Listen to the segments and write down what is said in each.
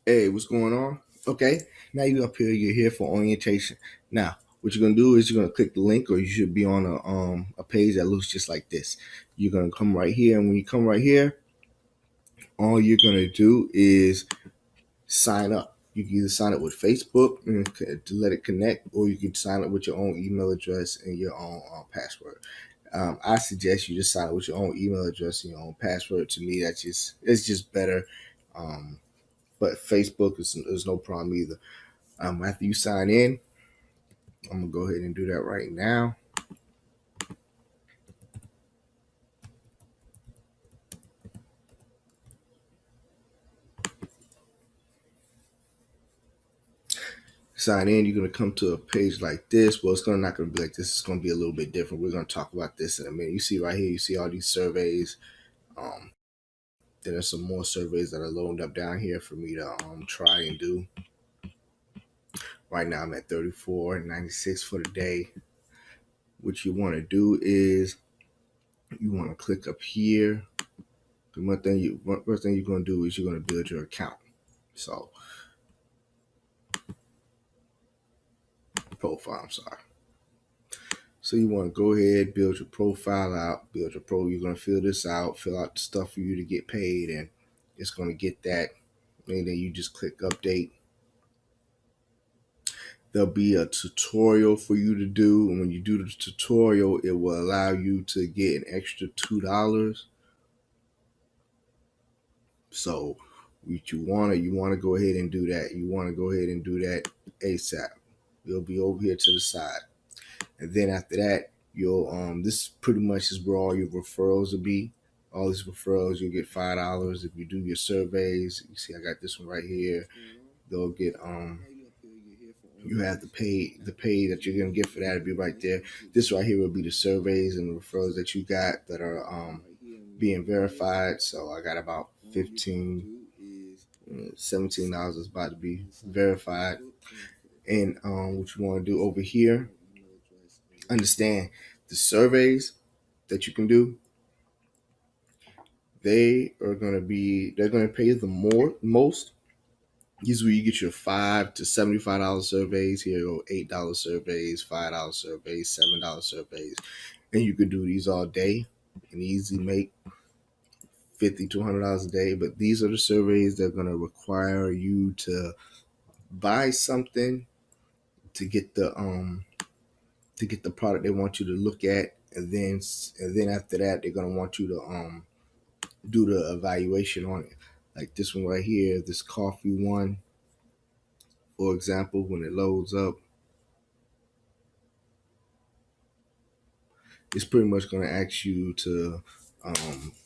Hey, what's going on? Okay, now you up here. You're here for orientation. Now, what you're gonna do is you're gonna click the link, or you should be on a page that looks just like this. You're gonna come right here, and when you come right here, all you're gonna do is sign up. You can either sign up with Facebook to let it connect, or you can sign up with your own email address and your own password. I suggest you just sign up with your own email address and your own password. To me, it's just better. Um, but Facebook is no problem either. After you sign in, I'm gonna go ahead and do that right now. Sign in, you're gonna come to a page like this. Well, it's gonna not gonna be like this. It's gonna be a little bit different. We're gonna talk about this in a minute. You see right here, you see all these surveys. Um, then there's some more surveys that are loaded up down here for me to try and do. Right now, I'm at 34.96 for the day. What you want to do is you want to click up here. The first thing you're gonna do is you're gonna build your account. So profile. I'm sorry. So you want to go ahead, build your profile out, build your pro. You're going to fill this out, fill out the stuff for you to get paid, and it's going to get that. And then you just click update. There'll be a tutorial for you to do, and when you do the tutorial, it will allow you to get an extra $2. So you want to go ahead and do that. You want to go ahead and do that ASAP. You'll be over here to the side. And then after that, you'll this pretty much is where all your referrals will be. All these referrals, you'll get $5 if you do your surveys. You see, I got this one right here. They'll get you have the pay that you're gonna get for that to be right there. This right here will be the surveys and the referrals that you got that are being verified. So I got about 15, $17 is about to be verified. And what you want to do over here, understand the surveys that you can do, they're gonna pay the most. These is where you get your $5 to $75 surveys. Here go $8 surveys, $5 surveys, $7 surveys. And you could do these all day and easily make $50 to $100 a day. But these are the surveys that are gonna require you to buy something to get the product they want you to look at, and then after that they're gonna want you to do the evaluation on it. Like this one right here, this coffee one, for example, when it loads up, it's pretty much gonna ask you to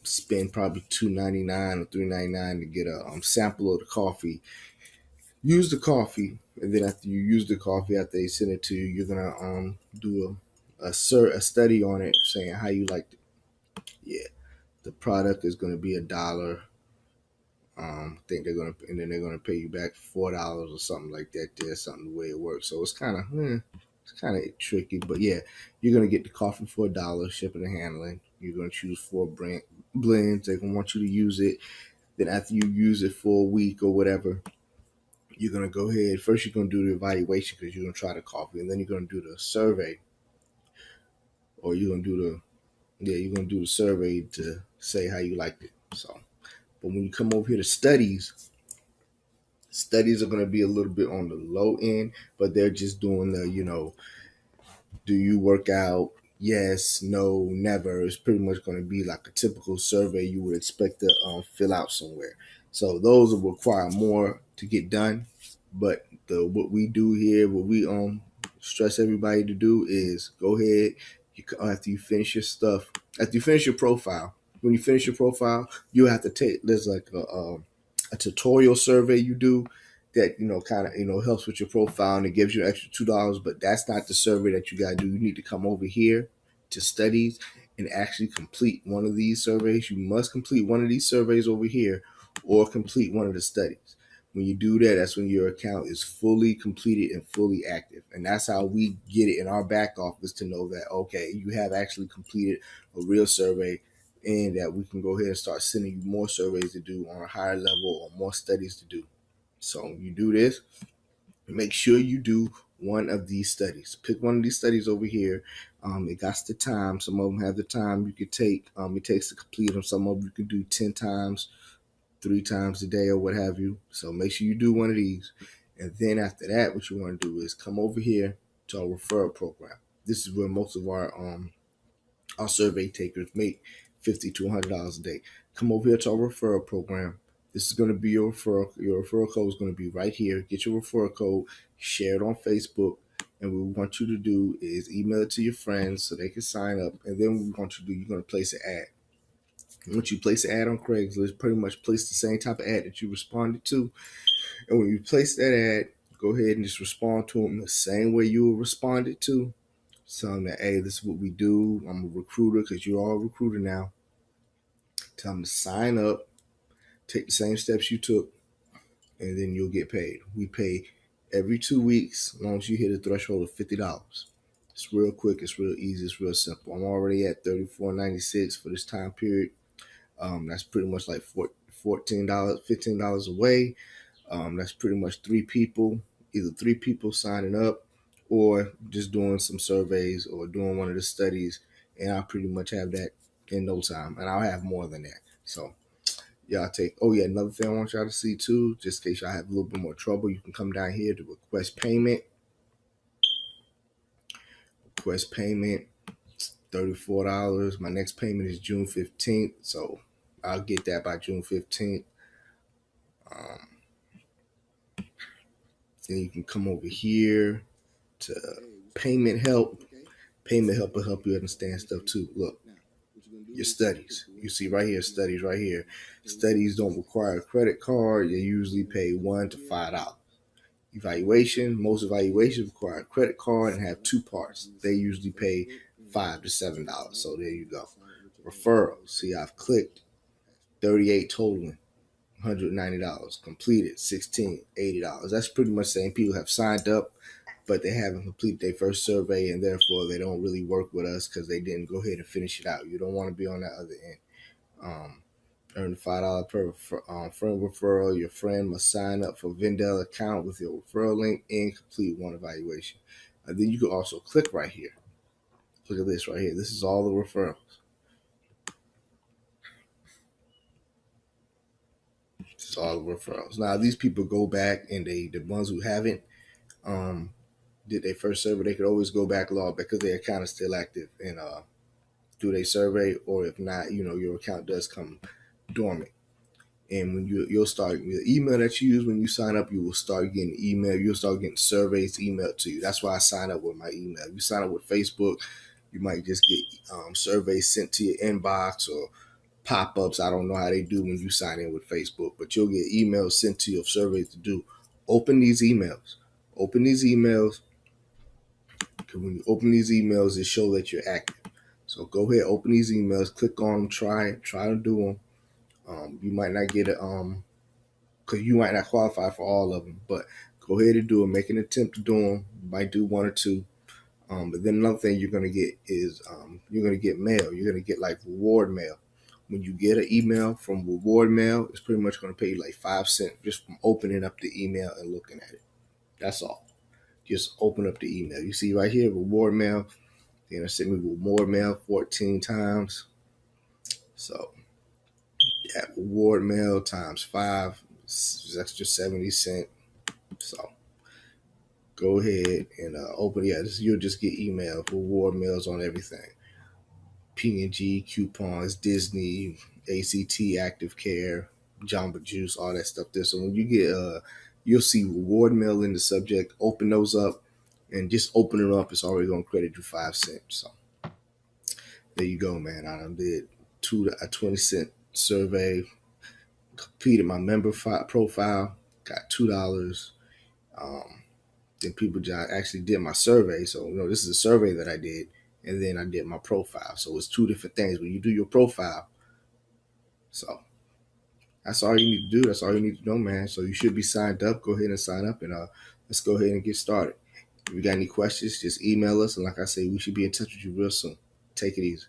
spend probably $2.99 or $3.99 to get a sample of the coffee. Use the coffee, and then after you use the coffee, after they send it to you, you're gonna do a study on it, saying how you liked it. Yeah, the product is going to be $1. I think and then they're gonna pay you back $4 or something like that. There's something the way it works, so it's kind of tricky. But yeah, you're gonna get the coffee for $1, shipping and handling. You're gonna choose four blends. They're gonna want you to use it. Then after you use it for a week or whatever, you're gonna go ahead. First, you're gonna do the evaluation because you're gonna try the coffee, and then you're gonna do the survey, or you're gonna do the survey to say how you liked it. So. But when you come over here to studies are going to be a little bit on the low end, but they're just doing do you work out? Yes, no, never. It's pretty much going to be like a typical survey you would expect to fill out somewhere. So those will require more to get done. But what we do here, what we stress everybody to do is go ahead. After you finish your stuff, after you finish your profile, when you finish your profile, you have to take. There's like a tutorial survey you do that kind of helps with your profile, and it gives you an extra $2. But that's not the survey that you got to do. You need to come over here to studies and actually complete one of these surveys. You must complete one of these surveys over here, or complete one of the studies. When you do that, that's when your account is fully completed and fully active. And that's how we get it in our back office to know that, okay, you have actually completed a real survey, and that we can go ahead and start sending you more surveys to do on a higher level or more studies to do. So you do this. Make sure you do one of these studies. Pick one of these studies over here. It got the time. Some of them have the time you could take. It takes to complete them. Some of them you can do 10 times, 3 times a day, or what have you. So make sure you do one of these. And then after that, what you want to do is come over here to our referral program. This is where most of our survey takers make $50 to $100 a day. Come over here to our referral program. This is going to be your referral. Your referral code is going to be right here. Get your referral code, share it on Facebook, and what we want you to do is email it to your friends so they can sign up. And then what we want you to do, you're going to place an ad. Once you place an ad on Craigslist, pretty much place the same type of ad that you responded to. And when you place that ad, go ahead and just respond to them the same way you were responded to. Tell them that, hey, this is what we do. I'm a recruiter because you're all a recruiter now. Tell them to sign up, take the same steps you took, and then you'll get paid. We pay every 2 weeks as long as you hit a threshold of $50. It's real quick. It's real easy. It's real simple. I'm already at $34.96 for this time period. That's pretty much like $14, $15 away. That's pretty much either three people signing up or just doing some surveys or doing one of the studies. And I'll pretty much have that in no time. And I'll have more than that. So y'all oh yeah, another thing I want y'all to see too, just in case y'all have a little bit more trouble, you can come down here to request payment. Request payment, $34. My next payment is June 15th. So I'll get that by June 15th. Then you can come over here to payment help. Payment help will help you understand stuff too. Look, your studies. You see right here, studies right here. Studies don't require a credit card. They usually pay $1 to $5. Evaluation. Most evaluations require a credit card and have two parts. They usually pay $5 to $7. So there you go. Referrals. See, I've clicked 38 totaling. $190 completed 16 $80. That's pretty much saying people have signed up but they haven't completed their first survey and therefore they don't really work with us because they didn't go ahead and finish it out. You don't want to be on that other end. Earn $5 per friend referral. Your friend must sign up for Vendel account with your referral link and complete one evaluation. And then you can also click right here. Look at this right here. This is all the referrals. This is all the referrals. Now these people go back and the ones who haven't did their first survey, they could always go back log because their account is still active and do their survey, or if not, your account does come dormant. And when you'll start the email that you use when you sign up, you will start getting email. You'll start getting surveys emailed to you. That's why I sign up with my email. If you sign up with Facebook, you might just get surveys sent to your inbox or pop-ups. I don't know how they do when you sign in with Facebook, but you'll get emails sent to your surveys to do. Open these emails. Open these emails. Because when you open these emails, it shows that you're active. So go ahead, open these emails, click on them, try to do them. You might not get it, because you might not qualify for all of them, but go ahead and do it. Make an attempt to do them. You might do one or two. But then another thing you're gonna get is you're gonna get mail. You're gonna get like reward mail. When you get an email from reward mail, it's pretty much gonna pay you like 5 cents just from opening up the email and looking at it. That's all. Just open up the email. You see right here, reward mail. They're gonna send me reward mail 14 times. So yeah, reward mail times 5, that's just 70 cents. So go ahead and open. Yeah, you'll just get email reward mails on everything. P&G coupons, Disney, ACT, Active Care, Jamba Juice, all that stuff there. So when you get you'll see reward mail in the subject. Open those up, and just open it up. It's already gonna credit you 5 cents. So there you go, man. I done did a 20-cent survey, completed my member profile, got $2. Then people just actually did my survey. So this is a survey that I did, and then I did my profile. So it's two different things. When you do your profile, so that's all you need to do. That's all you need to know, man. So you should be signed up. Go ahead and sign up, and let's go ahead and get started. If you got any questions, just email us. And like I say, we should be in touch with you real soon. Take it easy.